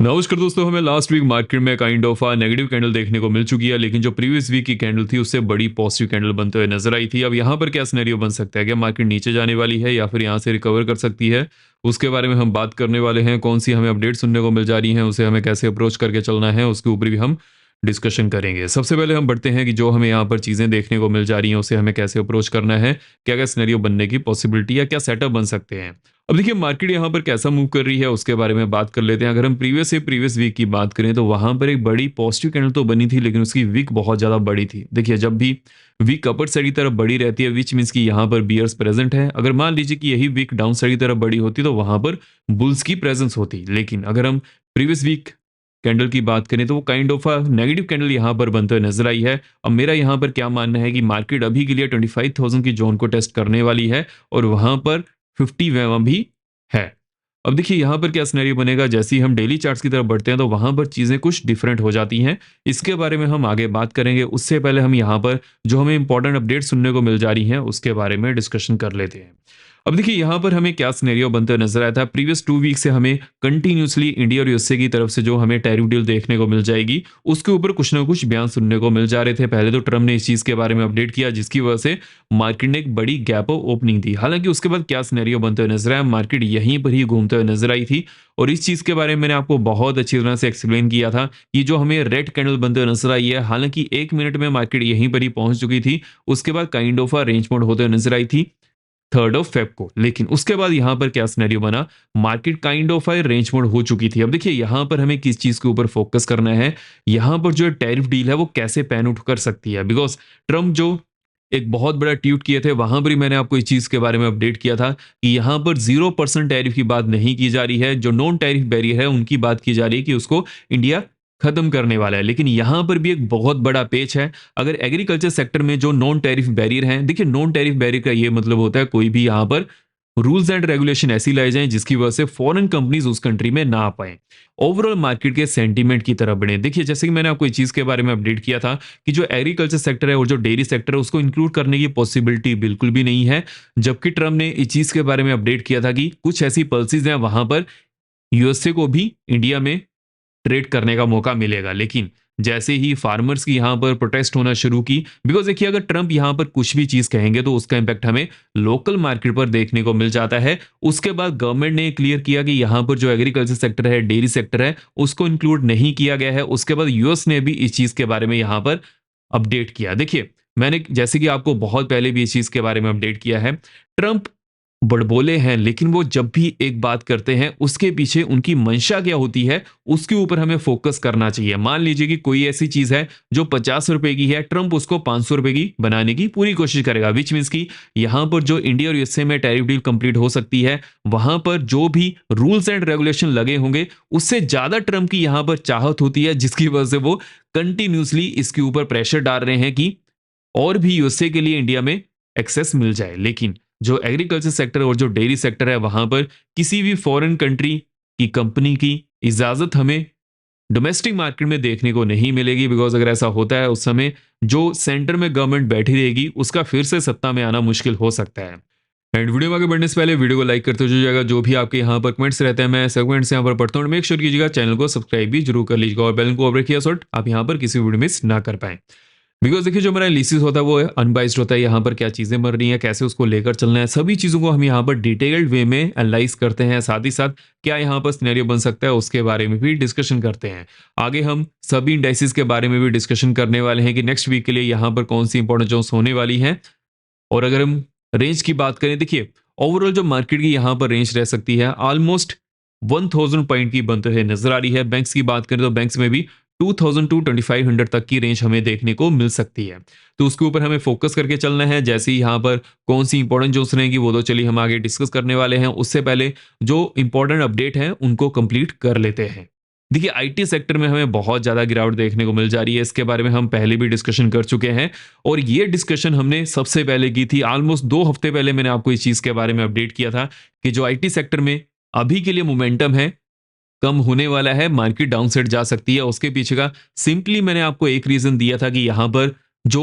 नमस्कार दोस्तों, हमें लास्ट वीक मार्केट में काइंड ऑफ नेगेटिव कैंडल देखने को मिल चुकी है, लेकिन जो प्रीवियस वीक की कैंडल थी उससे बड़ी पॉजिटिव कैंडल बनते हुए नजर आई थी। अब यहाँ पर क्या सिनेरियो बन सकता है? क्या मार्केट नीचे जाने वाली है या फिर यहाँ से रिकवर कर सकती है? उसके बारे में हम बात करने वाले हैं। कौन सी हमें अपडेट सुनने को मिल जा रही है, उसे हमें कैसे अप्रोच करके चलना है, उसके ऊपर भी हम डिस्कशन करेंगे। सबसे पहले हम बढ़ते हैं कि जो हमें यहाँ पर चीज़ें देखने को मिल जा रही हैं उसे हमें कैसे अप्रोच करना है, क्या क्या सिनेरियो बनने की पॉसिबिलिटी या क्या सेटअप बन सकते हैं। अब देखिए मार्केट यहाँ पर कैसा मूव कर रही है उसके बारे में बात कर लेते हैं। अगर हम प्रीवियस वीक की बात करें तो वहां पर एक बड़ी पॉजिटिव कैंडल तो बनी थी, लेकिन उसकी वीक बहुत ज्यादा बड़ी थी। देखिए जब भी वीक अपर साइड की तरफ बड़ी रहती है विच मीन्स कि यहाँ पर बियर्स प्रेजेंट है। अगर मान लीजिए कि यही वीक डाउन साइड की तरफ बड़ी होती तो वहां पर बुल्स की प्रेजेंस होती। लेकिन अगर हम प्रीवियस वीक कैंडल की बात करें तो वो काइंड ऑफ नेगेटिव कैंडल यहाँ पर बनते हुए नजर आई है। अब मेरा यहाँ पर क्या मानना है कि मार्केट अभी के लिए 25,000 की जोन को टेस्ट करने वाली है और वहां पर 50 वेवा भी है। अब देखिए यहाँ पर क्या सिनेरियो बनेगा। जैसे ही हम डेली चार्ट्स की तरफ बढ़ते हैं तो वहां पर चीजें कुछ डिफरेंट हो जाती हैं। इसके बारे में हम आगे बात करेंगे। उससे पहले हम यहाँ पर जो हमें इंपॉर्टेंट अपडेट सुनने को मिल जा रही हैं उसके बारे में डिस्कशन कर लेते हैं। अब देखिए यहाँ पर हमें क्या सिनेरियो बनते हुए नजर आया था। प्रीवियस 2 वीक से हमें कंटिन्यूसली इंडिया और यूएसए की तरफ से जो हमें टैरिफ डील देखने को मिल जाएगी उसके ऊपर कुछ ना कुछ बयान सुनने को मिल जा रहे थे। पहले तो ट्रम्प ने इस चीज के बारे में अपडेट किया जिसकी वजह से मार्केट ने एक बड़ी गैप ओपनिंग दी। हालांकि उसके बाद क्या सिनेरियो बनते हुए नजर आया, मार्केट यहीं पर ही घूमते हुए नजर आई थी। और इस चीज के बारे में मैंने आपको बहुत अच्छी तरह से एक्सप्लेन किया था कि जो हमें रेड कैंडल बनते हुए नजर आई है, हालांकि 1 मिनट में मार्केट यहीं पर ही पहुंच चुकी थी। उसके बाद काइंड ऑफ रेंज मोड होते हुए नजर आई थी 3 फेब को। लेकिन उसके बाद यहां पर क्या सिनेरियो बना, market kind of range mode हो चुकी थी। अब देखिए यहां पर हमें किस चीज के ऊपर फोकस करना है, यहां पर जो टैरिफ डील है वो कैसे पैन आउट कर सकती है। बिकॉज ट्रम्प जो एक बहुत बड़ा ट्वीट किए थे वहां पर ही मैंने आपको इस चीज के बारे में अपडेट किया था कि यहां पर 0% टैरिफ की बात नहीं की जा रही है। जो नॉन टैरिफ बैरियर है उनकी बात की जा रही है कि उसको इंडिया खत्म करने वाला है। लेकिन यहां पर भी एक बहुत बड़ा पेच है। अगर एग्रीकल्चर सेक्टर में जो नॉन टैरिफ बैरियर हैं, देखिए नॉन टैरिफ बैरियर का ये मतलब होता है कोई भी यहां पर रूल्स एंड रेगुलेशन ऐसी लाए जाएं जिसकी वजह से फॉरेन कंपनीज उस कंट्री में ना आ पाए, ओवरऑल मार्केट के सेंटीमेंट की तरफ बढ़े। देखिए जैसे कि मैंने आपको इस चीज के बारे में अपडेट किया था कि जो एग्रीकल्चर सेक्टर है और जो डेयरी सेक्टर है उसको इंक्लूड करने की पॉसिबिलिटी बिल्कुल भी नहीं है। जबकि ट्रम्प ने इस चीज के बारे में अपडेट किया था कि कुछ ऐसी पॉलिसीज हैं वहां पर यूएसए को भी इंडिया में ट्रेड करने का मौका मिलेगा। लेकिन जैसे ही फार्मर्स की यहां पर प्रोटेस्ट होना शुरू की, बिकॉज देखिए अगर ट्रम्प यहां पर कुछ भी चीज कहेंगे तो उसका इंपैक्ट हमें लोकल मार्केट पर देखने को मिल जाता है। उसके बाद गवर्नमेंट ने क्लियर किया कि यहां पर जो एग्रीकल्चर सेक्टर है, डेयरी सेक्टर है, उसको इंक्लूड नहीं किया गया है। उसके बाद यूएस ने भी इस चीज के बारे में यहां पर अपडेट किया। देखिए मैंने जैसे कि आपको बहुत पहले भी इस चीज के बारे में अपडेट किया है, ट्रम्प बड़बोले हैं लेकिन वो जब भी एक बात करते हैं उसके पीछे उनकी मंशा क्या होती है उसके ऊपर हमें फोकस करना चाहिए। मान लीजिए कि कोई ऐसी चीज है जो 50 रुपए की है, ट्रम्प उसको 500 रुपए की बनाने की पूरी कोशिश करेगा। विच मीन्स की यहां पर जो इंडिया और यूएसए में टैरिफ डील कंप्लीट हो सकती है वहां पर जो भी रूल्स एंड रेगुलेशन लगे होंगे उससे ज्यादा ट्रम्प की यहां पर चाहत होती है, जिसकी वजह से वो कंटिन्यूसली इसके ऊपर प्रेशर डाल रहे हैं कि और भी यूएसए के लिए इंडिया में एक्सेस मिल जाए। लेकिन जो एग्रीकल्चर सेक्टर और जो डेयरी सेक्टर है वहां पर किसी भी फॉरेन कंट्री की कंपनी की इजाजत हमें डोमेस्टिक मार्केट में देखने को नहीं मिलेगी। बिकॉज अगर ऐसा होता है उस समय जो सेंटर में गवर्नमेंट बैठी रहेगी उसका फिर से सत्ता में आना मुश्किल हो सकता है। एंड वीडियो में आगे बढ़ने से पहले वीडियो को लाइक करते हो जाएगा। जो भी आपके यहाँ पर कमेंट्स रहते हैं मैं सेगमेंट्स यहाँ पर पढ़ता हूँ। मेक श्योर कीजिएगा चैनल को सब्सक्राइब भी जरूर कर लीजिएगा और बेल को ऑफ रखिएगा सो आप यहाँ पर किसी वीडियो मिस ना कर पाए। बिकॉज देखिए जो मेरा एनालिसिस होता है वो अनबाइस्ड होता है। यहाँ पर क्या चीजें मर रही हैं, कैसे उसको लेकर चलना है, सभी चीजों को हम यहाँ पर डिटेल्ड वे में एनालाइज करते हैं। साथ ही साथ क्या यहाँ पर सिनेरियो बन सकता है उसके बारे में भी डिस्कशन करते हैं। आगे हम सभी इंडाइसिस के बारे में भी डिस्कशन करने वाले हैं कि नेक्स्ट वीक के लिए यहाँ पर कौन सी इंपॉर्टेंट जोन्स होने वाली हैं। और अगर हम रेंज की बात करें, देखिए ओवरऑल जो मार्केट की यहाँ पर रेंज रह सकती है ऑलमोस्ट 1000 पॉइंट की बनते हुए नजर आ रही है। बैंक्स की बात करें तो बैंक्स में भी 2000 टू 2500 तक की रेंज हमें देखने को मिल सकती है। तो उसके ऊपर हमें फोकस करके चलना है। जैसे ही यहाँ पर कौन सी इंपॉर्टेंट जोन्स रहेंगी वो तो चलिए हम आगे डिस्कस करने वाले हैं। उससे पहले जो इंपॉर्टेंट अपडेट है उनको कंप्लीट कर लेते हैं। देखिए आईटी सेक्टर में हमें बहुत ज्यादा गिरावट देखने को मिल जा रही है। इसके बारे में हम पहले भी डिस्कशन कर चुके हैं और ये डिस्कशन हमने सबसे पहले की थी ऑलमोस्ट 2 हफ्ते पहले। मैंने आपको इस चीज के बारे में अपडेट किया था कि जो आईटी सेक्टर में अभी के लिए मोमेंटम है कम होने वाला है, मार्केट डाउन साइड जा सकती है। उसके पीछे का सिंपली मैंने आपको एक रीजन दिया था कि यहां पर जो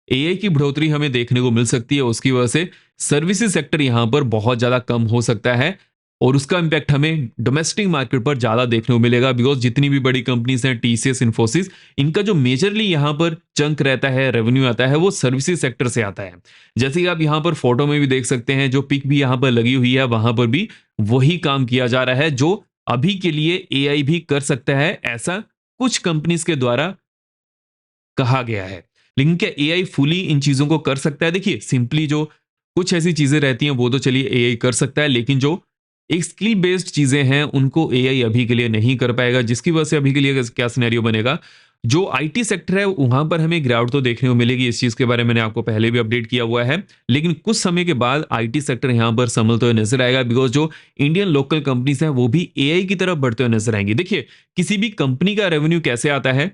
एआई की बढ़ोतरी हमें देखने को मिल सकती है उसकी वजह से सर्विसेज सेक्टर यहां पर बहुत ज्यादा कम हो सकता है। और उसका इम्पैक्ट हमें डोमेस्टिक मार्केट पर ज़्यादा देखने को मिलेगा, बिकॉज जितनी भी बड़ी कंपनीज हैं, टीसीएस, इन्फोसिस, इनका जो मेजरली यहाँ पर चंक रहता है, रेवेन्यू आता है, वो सर्विसेज सेक्टर से आता है। जैसे कि आप यहाँ पर फोटो में भी देख सकते हैं, जो पिक भी यहाँ पर लगी हुई है, वहां पर भी वही काम किया जा रहा है जो अभी के लिए एआई भी कर सकता है, ऐसा कुछ कंपनीज के द्वारा कहा गया है। लेकिन क्या एआई फुली इन चीजों को कर सकता है? देखिए, सिंपली जो कुछ ऐसी चीजें रहती हैं वो तो चलिए एआई कर सकता है, लेकिन जो एक स्किल बेस्ड चीजें हैं उनको एआई अभी के लिए नहीं कर पाएगा, जिसकी वजह से अभी के लिए क्या सिनेरियो बनेगा, जो आईटी सेक्टर है वहां पर हमें गिरावट तो देखने को मिलेगी। इस चीज के बारे में मैंने आपको पहले भी अपडेट किया हुआ है, लेकिन कुछ समय के बाद आईटी सेक्टर यहां पर संभलते हुए नजर आएगा, बिकॉज जो इंडियन लोकल कंपनीज हैं वो भी एआई की तरफ बढ़ते हुए नजर आएंगी। देखिए, किसी भी कंपनी का रेवेन्यू कैसे आता है?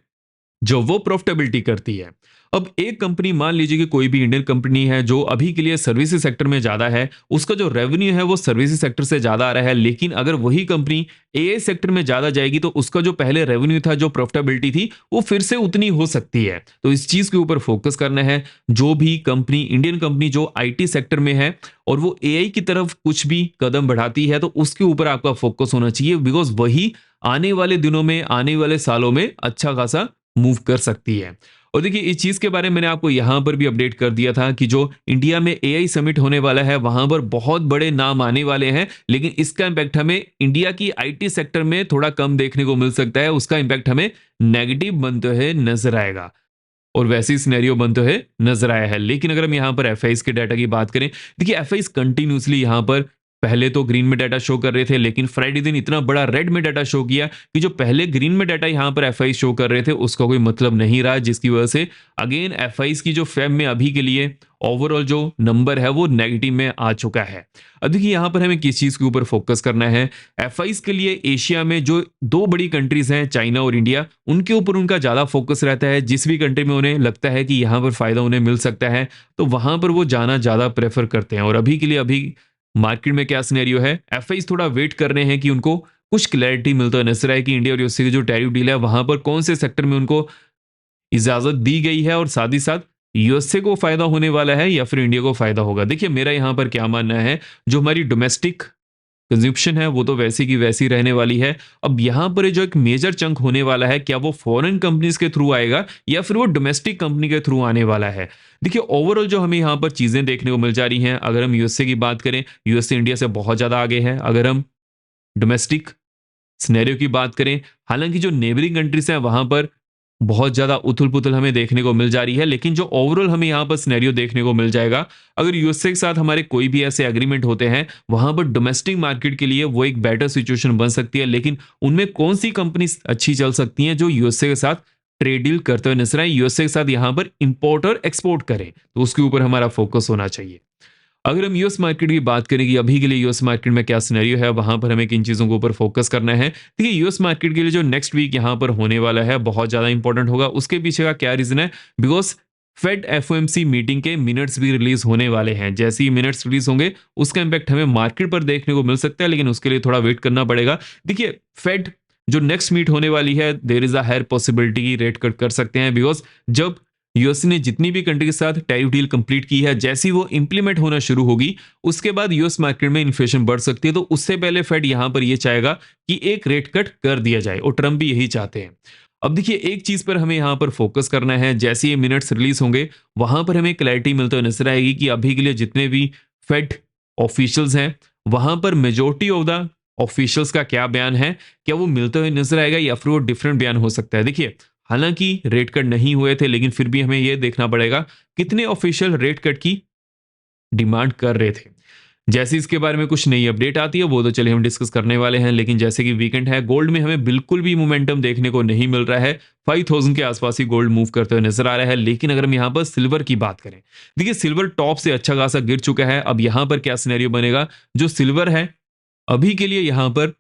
जो वो प्रॉफिटेबिलिटी करती है। अब एक कंपनी, मान लीजिए कि कोई भी इंडियन कंपनी है जो अभी के लिए सर्विसेज सेक्टर में ज्यादा है, उसका जो रेवेन्यू है वो सर्विसेज सेक्टर से ज्यादा आ रहा है, लेकिन अगर वही कंपनी एआई सेक्टर में ज्यादा जाएगी तो उसका जो पहले रेवेन्यू था, जो प्रॉफिटेबिलिटी थी, वो फिर से उतनी हो सकती है। तो इस चीज के ऊपर फोकस करना है। जो भी कंपनी, इंडियन कंपनी जो आईटी सेक्टर में है और वो एआई की तरफ कुछ भी कदम बढ़ाती है, तो उसके ऊपर आपका फोकस होना चाहिए, बिकॉज वही आने वाले दिनों में, आने वाले सालों में अच्छा खासा मूव कर सकती है। और देखिए, इस चीज के बारे में मैंने आपको यहां पर भी अपडेट कर दिया था कि जो इंडिया में एआई समिट होने वाला है वहां पर बहुत बड़े नाम आने वाले हैं, लेकिन इसका इंपैक्ट हमें इंडिया की आईटी सेक्टर में थोड़ा कम देखने को मिल सकता है। उसका इंपैक्ट हमें नेगेटिव बनते हुए नजर आएगा, और वैसी सिनेरियो बनते हुए नजर आया है। लेकिन अगर हम यहाँ पर एफआईज के डाटा की बात करें, देखिए एफआईज कंटिन्यूसली यहाँ पर पहले तो ग्रीन में डाटा शो कर रहे थे, लेकिन फ्राइडे दिन इतना बड़ा रेड में डाटा शो किया कि जो पहले ग्रीन में डाटा यहाँ पर एफआई शो कर रहे थे उसका कोई मतलब नहीं रहा, जिसकी वजह से अगेन एफआईज की जो फेब में अभी के लिए ओवरऑल जो नंबर है वो नेगेटिव में आ चुका है। अब देखिए, यहाँ पर हमें किस चीज के ऊपर फोकस करना है। एफआईज के लिए एशिया में जो दो बड़ी कंट्रीज हैं, चाइना और इंडिया, उनके ऊपर उनका ज्यादा फोकस रहता है। जिस भी कंट्री में उन्हें लगता है कि यहाँ पर फायदा उन्हें मिल सकता है, तो वहां पर वो जाना ज्यादा प्रेफर करते हैं। और अभी के लिए अभी मार्केट में क्या सिनेरियो है, एफआईज थोड़ा वेट कर रहे हैं कि उनको कुछ क्लैरिटी मिलता है, नजर आए कि इंडिया और यूएसए की जो टैरिफ डील है वहां पर कौन से सेक्टर में उनको इजाजत दी गई है, और साथ ही साथ यूएसए को फायदा होने वाला है या फिर इंडिया को फायदा होगा। देखिए, मेरा यहां पर क्या मानना है, जो हमारी डोमेस्टिक कंज्यूप्शन है वो तो वैसी की वैसी रहने वाली है। अब यहां पर जो एक मेजर चंक होने वाला है, क्या वो फॉरेन कंपनीज के थ्रू आएगा या फिर वो डोमेस्टिक कंपनी के थ्रू आने वाला है? देखिए, ओवरऑल जो हमें यहां पर चीजें देखने को मिल जा रही हैं, अगर हम यूएसए की बात करें, यूएसए इंडिया से बहुत ज्यादा आगे है। अगर हम डोमेस्टिक सिनेरियो की बात करें, हालांकि जो नेबरिंग कंट्रीज हैं वहां पर बहुत ज्यादा उथल पुथल हमें देखने को मिल जा रही है, लेकिन जो ओवरऑल हमें यहाँ पर सिनेरियो देखने को मिल जाएगा, अगर यूएसए के साथ हमारे कोई भी ऐसे एग्रीमेंट होते हैं, वहां पर डोमेस्टिक मार्केट के लिए वो एक बेटर सिचुएशन बन सकती है। लेकिन उनमें कौन सी कंपनी अच्छी चल सकती हैं जो यूएसए के साथ ट्रेड डील करते हुए नजर आए, यूएसए के साथ यहाँ पर इंपोर्ट और एक्सपोर्ट करें, तो उसके ऊपर हमारा फोकस होना चाहिए। अगर हम यूएस मार्केट की बात करें कि अभी के लिए यूएस मार्केट में क्या सिनेरियो है, वहां पर हमें किन चीजों के ऊपर फोकस करना है। देखिए, यूएस मार्केट के लिए जो नेक्स्ट वीक यहां पर होने वाला है बहुत ज्यादा इंपॉर्टेंट होगा। उसके पीछे का क्या रीजन है? बिकॉज फेड एफओएमसी मीटिंग के मिनट्स भी रिलीज होने वाले हैं। जैसे ही मिनट्स रिलीज होंगे उसका इंपैक्ट हमें मार्केट पर देखने को मिल सकता है, लेकिन उसके लिए थोड़ा वेट करना पड़ेगा। देखिए, फेड जो नेक्स्ट मीट होने वाली है, there is a higher possibility की रेट कट कर सकते हैं, बिकॉज जब यूएस ने जितनी भी कंट्री के साथ टैरिफ डील कंप्लीट की है, जैसी वो इंप्लीमेंट होना शुरू होगी उसके बाद यूएस मार्केट में इन्फ्लेशन बढ़ सकती है। तो उससे पहले फेड यहां पर ये चाहेगा कि एक रेट कट कर दिया जाए, और ट्रम्प भी यही चाहते हैं। अब देखिए, एक चीज पर हमें यहां पर फोकस करना है। जैसे ये मिनट्स रिलीज होंगे वहां पर हमें क्लैरिटी मिलते हुए नजर आएगी कि अभी के लिए जितने भी फेड ऑफिशियल्स हैं वहां पर मेजोरिटी ऑफ द ऑफिशियल्स का क्या बयान है, क्या वो मिलते हुए नजर आएगा या फिर वो डिफरेंट बयान हो सकता है। देखिए, हालांकि रेट कट नहीं हुए थे, लेकिन फिर भी हमें यह देखना पड़ेगा कितने ऑफिशियल रेट कट की डिमांड कर रहे थे। जैसे इसके बारे में कुछ नई अपडेट आती है वो तो चलिए हम डिस्कस करने वाले हैं। लेकिन जैसे कि वीकेंड है, गोल्ड में हमें बिल्कुल भी मोमेंटम देखने को नहीं मिल रहा है। 5000 के आसपास ही गोल्ड मूव करते हुए नजर आ रहा है। लेकिन अगर हम यहाँ पर सिल्वर की बात करें, देखिए सिल्वर टॉप से अच्छा खासा गिर चुका है। अब यहाँ पर क्या सिनेरियो बनेगा, जो सिल्वर है अभी के लिए यहाँ पर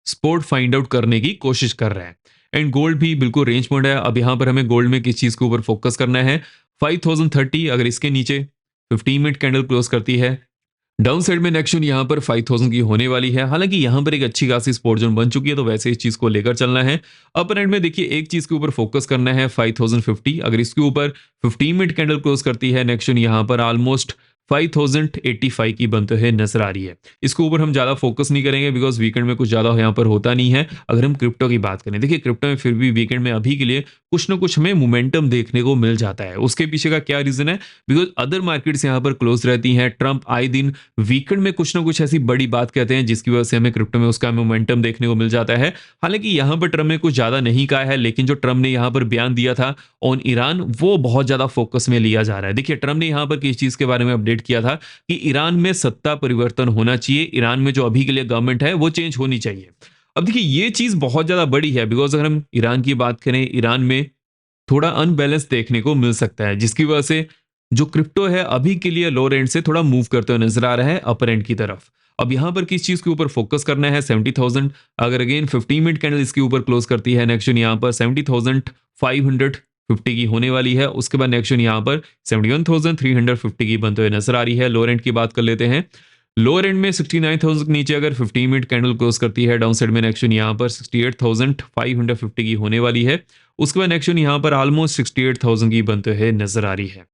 स्पोर्ट फाइंड आउट करने की कोशिश कर रहा है, एंड गोल्ड भी बिल्कुल रेंज मोड है। अब यहां पर हमें गोल्ड में किस चीज के ऊपर फोकस करना है, 5030, अगर इसके नीचे 15 मिनट कैंडल क्लोज करती है, डाउन साइड में नेक्स्ट यहां पर 5000 की होने वाली है। हालांकि यहां पर एक अच्छी खासी सपोर्ट जोन बन चुकी है, तो वैसे इस चीज को लेकर चलना है। अपर एंड में देखिए एक चीज के ऊपर फोकस करना है, 5050, अगर इसके ऊपर 15 मिनट कैंडल क्लोज करती है, नेक्स्ट यहां पर ऑलमोस्ट 5085 की बनते हुए नजर आ रही है। इसके ऊपर हम ज़्यादा फोकस नहीं करेंगे बिकॉज वीकेंड में कुछ ज़्यादा यहाँ पर होता नहीं है। अगर हम क्रिप्टो की बात करें, देखिए क्रिप्टो में फिर भी वीकेंड में अभी के लिए कुछ ना कुछ हमें मोमेंटम देखने को मिल जाता है। उसके पीछे का क्या रीजन है? बिकॉज अदर मार्केट्स यहाँ पर क्लोज रहती हैं। ट्रंप आए दिन वीकेंड में कुछ ना कुछ ऐसी बड़ी बात कहते हैं जिसकी वजह से हमें क्रिप्टो में उसका मोमेंटम देखने को मिल जाता है। हालांकि यहाँ पर ट्रंप ने कुछ ज़्यादा नहीं कहा है, लेकिन जो ट्रंप ने यहाँ पर बयान दिया था ऑन ईरान, वो बहुत ज़्यादा फोकस में लिया जा रहा है। देखिए ट्रंप ने यहाँ पर किस चीज़ के बारे में अपडेट किया था कि ईरान में सत्ता परिवर्तन होना चाहिए, ईरान में जो अभी के लिए गवर्नमेंट है वो चेंज होनी चाहिए। अब देखिए ये चीज़ बहुत ज़्यादा बड़ी है बिकॉज अगर हम ईरान की बात करें, ईरान में थोड़ा अनबैलेंस देखने को मिल सकता है, जिसकी वजह से जो क्रिप्टो है अभी के लिए लोअर एंड से थोड़ा मूव करते हुए नजर आ रहा है अपर एंड की तरफ। अब यहाँ पर किस चीज के ऊपर फोकस करना है? 70,000। अगर अगेन 15 मिनट कैंडल इसके ऊपर क्लोज करती है, नेक्स्ट यहाँ पर 70,550 की होने वाली है। उसके बाद नेक्स्ट यहाँ पर 71,350 की बनते हुए नजर आ रही है। लोअर एंड की बात कर लेते हैं। लोअर एंड में 69,000 के नीचे अगर 15 मिनट कैंडल क्लोज करती है, डाउन साइड में नेक्स्ट यहाँ पर 68,550 की होने वाली है। उसके बाद नेक्स्ट यहाँ पर ऑलमोस्ट 68,000 की बनते हुए नजर आ रही है।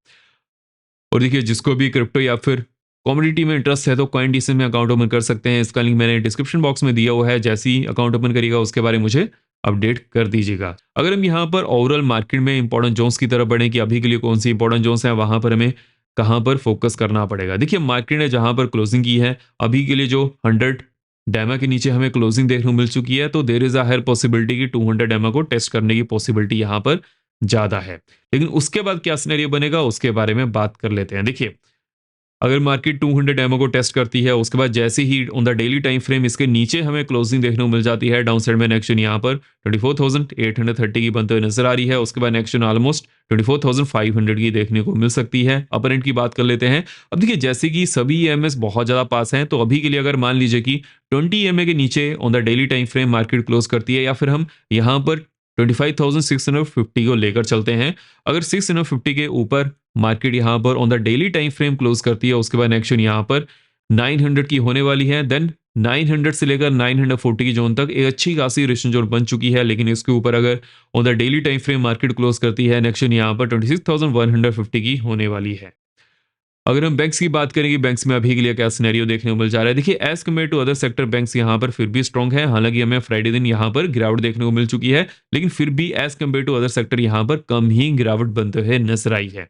और देखिए जिसको भी क्रिप्टो या फिर कमोडिटी में इंटरेस्ट है तो कॉइन डीसी में अकाउंट ओपन कर सकते हैं। इसका लिंक मैंने डिस्क्रिप्शन बॉक्स में दिया हुआ है। जैसे ही अकाउंट ओपन करिएगा उसके बारे में मुझे अपडेट कर दीजिएगा। अगर हम यहाँ पर ओवरऑल मार्केट में इंपॉर्टेंट जोन्स की तरफ बढ़ें कि अभी के लिए कौन सी इंपॉर्टेंट जोन्स हैं, वहां पर हमें कहाँ पर फोकस करना पड़ेगा। देखिए मार्केट ने जहां पर क्लोजिंग की है, अभी के लिए जो 100 डैमा के नीचे हमें क्लोजिंग देखने को मिल चुकी है, तो there is a higher possibility कि 200 डैमा को टेस्ट करने की पॉसिबिलिटी यहाँ पर ज्यादा है। लेकिन उसके बाद क्या सिनेरियो बनेगा उसके बारे में बात कर लेते हैं। देखिए अगर मार्केट 200 एमओ को टेस्ट करती है, उसके बाद जैसे ही on the daily time frame इसके नीचे हमें क्लोजिंग देखने को मिल जाती है, डाउन साइड में नेक्स्ट यहाँ पर 24,830 की बनते हुए नजर आ रही है। उसके बाद नेक्स्ट ऑलमोस्ट 24,500 की देखने को मिल सकती है। अपर एंड की बात कर लेते हैं। अब देखिए जैसे कि सभी ईएमएस बहुत ज़्यादा पास हैं, तो अभी के लिए अगर मान लीजिए कि 20 ईएमए के नीचे on the daily time frame market close करती है, या फिर हम यहाँ पर 25,650 को लेकर चलते हैं। अगर 650 के ऊपर मार्केट यहाँ पर on the daily time frame close करती है, उसके बाद एक्शन यहाँ पर 900 की होने वाली है। देन 900 से लेकर 940 की जोन तक एक अच्छी खासी रेजिस्टेंस जोन बन चुकी है। लेकिन इसके ऊपर अगर on the daily time frame market close करती है, एक्शन यहाँ पर 26,150 की होने वाली है। अगर हम बैंक्स की बात करेंगे, बैंक्स में अभी के लिए क्या सिनेरियो देखने को मिल जा रहा है? देखिए as compare to other sector banks यहाँ पर फिर भी स्ट्रॉन्ग है। हालांकि हमें फ्राइडे दिन यहाँ पर गिरावट देखने को मिल चुकी है, लेकिन फिर भी as compare to other sector यहाँ पर कम ही गिरावट बनते हुए नजर आई है।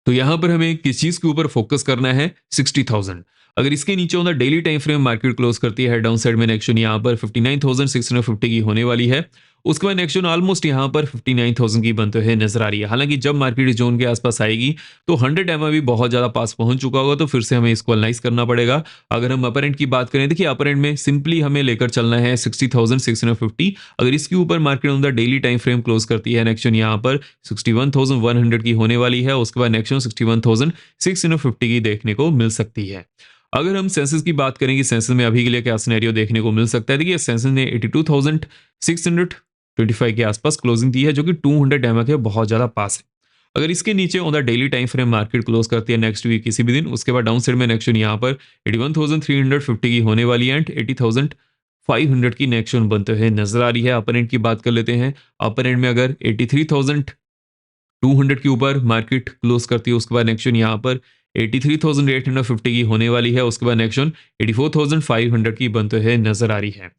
तो यहाँ पर हमें किस चीज के ऊपर फोकस करना है? 60,000। अगर इसके नीचे on the daily time frame market close करती है, डाउन साइड में एक्शन यहाँ पर 59,650 की होने वाली है। उसके बाद एक्शन ऑलमोस्ट यहाँ पर 59,000 की बनते हुए नजर आ रही है। हालांकि जब मार्केट इस जोन के आसपास आएगी तो 100 एमआ भी बहुत ज्यादा पास पहुंच चुका होगा, तो फिर से हमें इसको एनालाइज करना पड़ेगा। अगर हम अपर एंड की बात करें, देखिए अपर एंड में सिंपली हमें लेकर चलना है 60,650। अगर इसके ऊपर market on the daily time frame close करती है, एक्शन यहाँ पर 61,100 की होने वाली है। उसके बाद एक्शन 61,650 की देखने को मिल सकती है। अगर हम सेंसेस की बात करेंगे, सेंसेस में अभी के लिए क्या सिनेरियो देखने को मिल सकता है? देखिए सेंसेस ने 82,625 के आसपास क्लोजिंग दी है, जो कि 200 एमए के बहुत ज्यादा पास है। अगर इसके नीचे on the daily time frame market close करती है नेक्स्ट वीक किसी भी दिन, उसके बाद डाउन साइड में नेक्स्ट यहाँ पर 81,350 की होने वाली है एंड 80,500 की नेक्स्ट बनते हुए नजर आ रही है। अपर एंड की बात कर लेते हैं। अपर एंड में अगर 83,200 के ऊपर मार्केट क्लोज करती है, उसके बाद नेक्स्ट यहाँ पर 83,850 की होने वाली है। उसके बाद नेक्स्ट 84,500 की बनते हुए नजर आ रही है।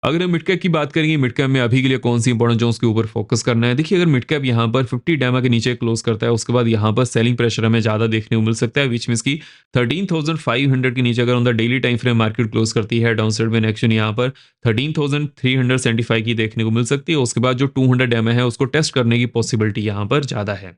अगर हम मिड कैप की बात करेंगे, मिड कैप में अभी के लिए कौन सी इंपॉर्टेंट जोन्स के ऊपर फोकस करना है? देखिए अगर मिड कैप यहाँ पर 50 डैमा के नीचे क्लोज करता है, उसके बाद यहाँ पर सेलिंग प्रेशर हमें ज्यादा देखने को मिल सकता है, विच मीन्स की 13,500 के नीचे अगर on the daily time frame market close करती है, डाउन साइड में एक्शन यहाँ पर 13,375 की देखने को मिल सकती है। उसके बाद जो 200 डैमा है उसको टेस्ट करने की पॉसिबिलिटी यहाँ पर ज्यादा है।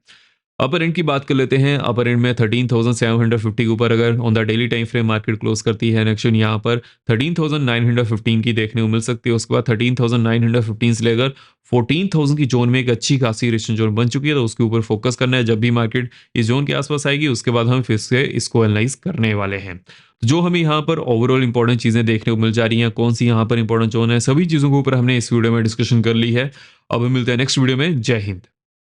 अपर एंड की बात कर लेते हैं। अपर एंड में 13,750 के ऊपर अगर on the daily time frame market close करती है, नेक्स्ट यहाँ पर 13,915 की देखने को मिल सकती है। उसके बाद 13,915 से लेकर 14,000 की जोन में एक अच्छी खासी रेजिस्टेंस जोन बन चुकी है, तो उसके ऊपर फोकस करना है। जब भी मार्केट इस जोन के आसपास आएगी उसके बाद हम फिर से इसको एनालाइज करने वाले हैं। जो हमें यहाँ पर ओवरऑल इंपॉर्टेंट चीजें देखने को मिल जा रही हैं, कौन सी यहाँ पर इंपॉर्टेंट जोन है, सभी चीजों के ऊपर हमने इस वीडियो में डिस्कशन कर ली है। अब हम मिलते हैं नेक्स्ट वीडियो में। जय हिंद।